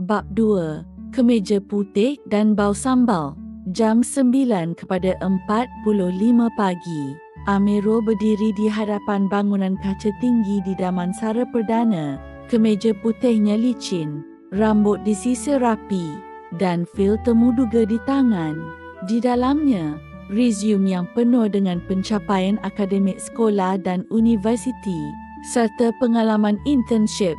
Bab 2. Kemeja putih dan bau sambal. Jam 9 kepada 4:45 pagi. Amirul berdiri di hadapan bangunan kaca tinggi di Damansara Perdana. Kemeja putihnya licin, rambut disisir rapi dan fil temuduga di tangan. Di dalamnya, resume yang penuh dengan pencapaian akademik sekolah dan universiti serta pengalaman internship.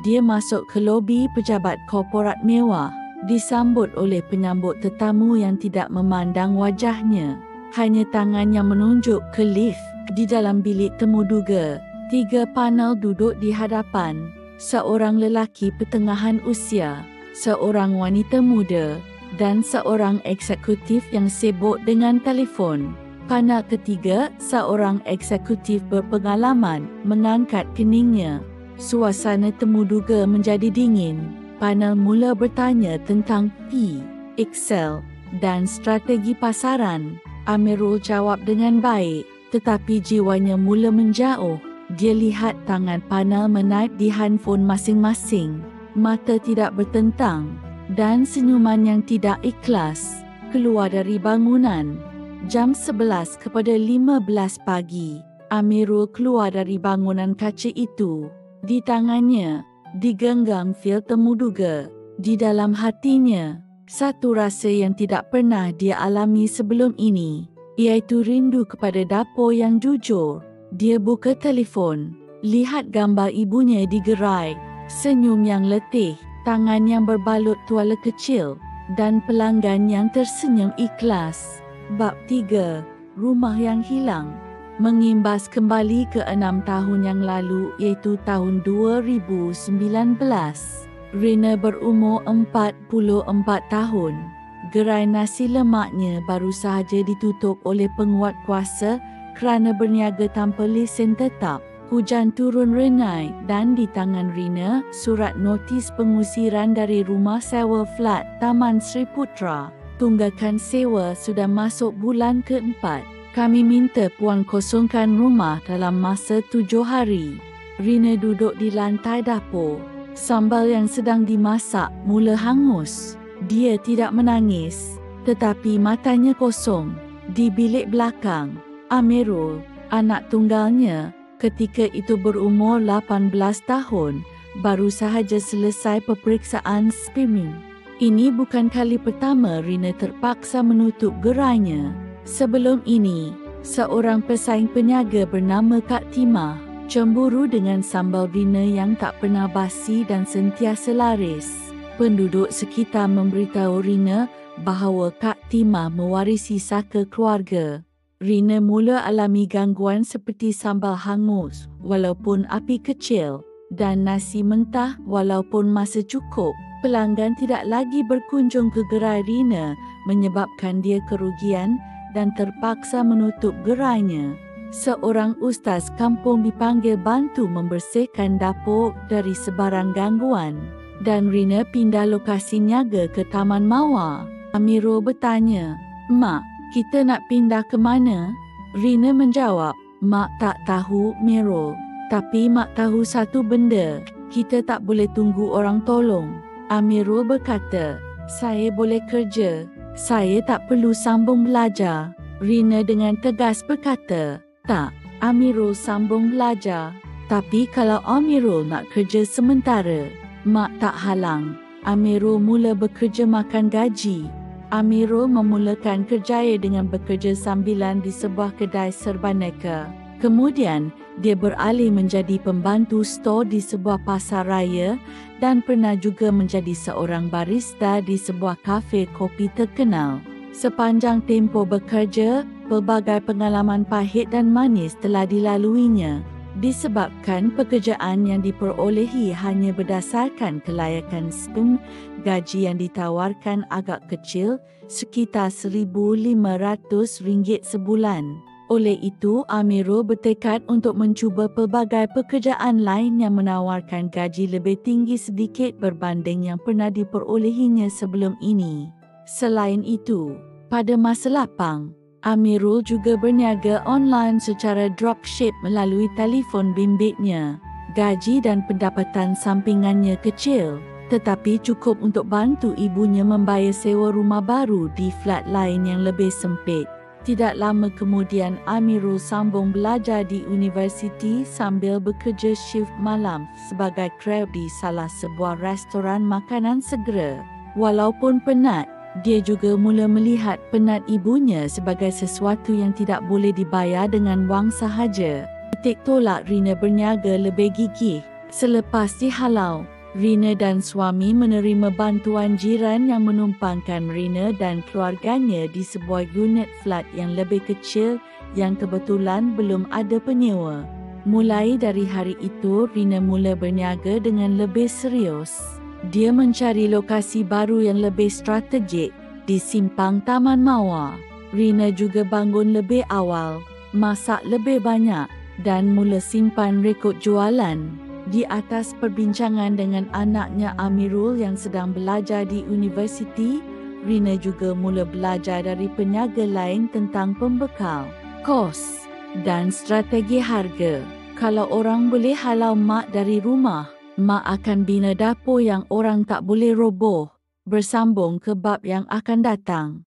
Dia masuk ke lobi pejabat korporat mewah, disambut oleh penyambut tetamu yang tidak memandang wajahnya. Hanya tangan yang menunjuk ke lift. Di dalam bilik temuduga, 3 panel duduk di hadapan. Seorang lelaki pertengahan usia, seorang wanita muda dan seorang eksekutif yang sibuk dengan telefon. Panel ketiga, seorang eksekutif berpengalaman mengangkat keningnya. Suasana temuduga menjadi dingin. Panel mula bertanya tentang P, Excel dan strategi pasaran. Amirul jawab dengan baik, tetapi jiwanya mula menjauh. Dia lihat tangan panel menaip di handphone masing-masing. Mata tidak bertentang dan senyuman yang tidak ikhlas keluar dari bangunan. Jam 11 kepada 15 pagi. Amirul keluar dari bangunan kaca itu. Di tangannya digenggam fil temuduga. Di dalam hatinya, satu rasa yang tidak pernah dia alami sebelum ini, iaitu rindu kepada dapur yang jujur. Dia buka telefon, lihat gambar ibunya di gerai, senyum yang letih, tangan yang berbalut tuala kecil, dan pelanggan yang tersenyum ikhlas. Bab 3. Rumah yang hilang. Mengimbas kembali ke 6 tahun yang lalu, iaitu tahun 2019. Rina berumur 44 tahun. Gerai nasi lemaknya baru sahaja ditutup oleh penguat kuasa kerana berniaga tanpa lesen tetap. Hujan turun renai dan di tangan Rina, surat notis pengusiran dari rumah sewa flat Taman Sri Putra. Tunggakan sewa sudah masuk bulan ke-4. Kami minta puan kosongkan rumah dalam masa 7 hari. Rina duduk di lantai dapur. Sambal yang sedang dimasak mula hangus. Dia tidak menangis, tetapi matanya kosong. Di bilik belakang, Amirul, anak tunggalnya, ketika itu berumur 18 tahun, baru sahaja selesai peperiksaan skimming. Ini bukan kali pertama Rina terpaksa menutup gerainya. Sebelum ini, seorang pesaing peniaga bernama Kak Timah cemburu dengan sambal Rina yang tak pernah basi dan sentiasa laris. Penduduk sekitar memberitahu Rina bahawa Kak Timah mewarisi saka keluarga. Rina mula alami gangguan seperti sambal hangus walaupun api kecil dan nasi mentah walaupun masa cukup. Pelanggan tidak lagi berkunjung ke gerai Rina menyebabkan dia kerugian dan terpaksa menutup gerainya. Seorang ustaz kampung dipanggil bantu membersihkan dapur dari sebarang gangguan dan Rina pindah lokasi niaga ke Taman Mawar. Amirul bertanya, "Mak, kita nak pindah ke mana?" Rina menjawab, "Mak tak tahu, Mirul. Tapi Mak tahu satu benda, kita tak boleh tunggu orang tolong." Amirul berkata, "Saya boleh kerja. Saya tak perlu sambung belajar." Rina dengan tegas berkata, "Tak, Amirul sambung belajar. Tapi kalau Amirul nak kerja sementara, Mak tak halang." Amirul mula bekerja makan gaji. Amirul memulakan kerjaya dengan bekerja sambilan di sebuah kedai serbaneka. Kemudian, dia beralih menjadi pembantu stor di sebuah pasar raya dan pernah juga menjadi seorang barista di sebuah kafe kopi terkenal. Sepanjang tempoh bekerja, pelbagai pengalaman pahit dan manis telah dilaluinya. Disebabkan pekerjaan yang diperolehi hanya berdasarkan kelayakan SPM, gaji yang ditawarkan agak kecil, sekitar RM1,500 sebulan. Oleh itu, Amirul bertekad untuk mencuba pelbagai pekerjaan lain yang menawarkan gaji lebih tinggi sedikit berbanding yang pernah diperolehinya sebelum ini. Selain itu, pada masa lapang, Amirul juga berniaga online secara dropship melalui telefon bimbitnya. Gaji dan pendapatan sampingannya kecil, tetapi cukup untuk bantu ibunya membayar sewa rumah baru di flat lain yang lebih sempit. Tidak lama kemudian Amirul sambung belajar di universiti sambil bekerja shift malam sebagai kreb di salah sebuah restoran makanan segera. Walaupun penat, dia juga mula melihat penat ibunya sebagai sesuatu yang tidak boleh dibayar dengan wang sahaja. Titik tolak Rina berniaga lebih gigih. Selepas dihalau, Rina dan suami menerima bantuan jiran yang menumpangkan Rina dan keluarganya di sebuah unit flat yang lebih kecil yang kebetulan belum ada penyewa. Mulai dari hari itu, Rina mula berniaga dengan lebih serius. Dia mencari lokasi baru yang lebih strategik di simpang Taman Mawar. Rina juga bangun lebih awal, masak lebih banyak dan mula simpan rekod jualan. Di atas perbincangan dengan anaknya Amirul yang sedang belajar di universiti, Rina juga mula belajar dari peniaga lain tentang pembekal, kos dan strategi harga. Kalau orang boleh halau mak dari rumah, mak akan bina dapur yang orang tak boleh roboh. Bersambung ke bab yang akan datang.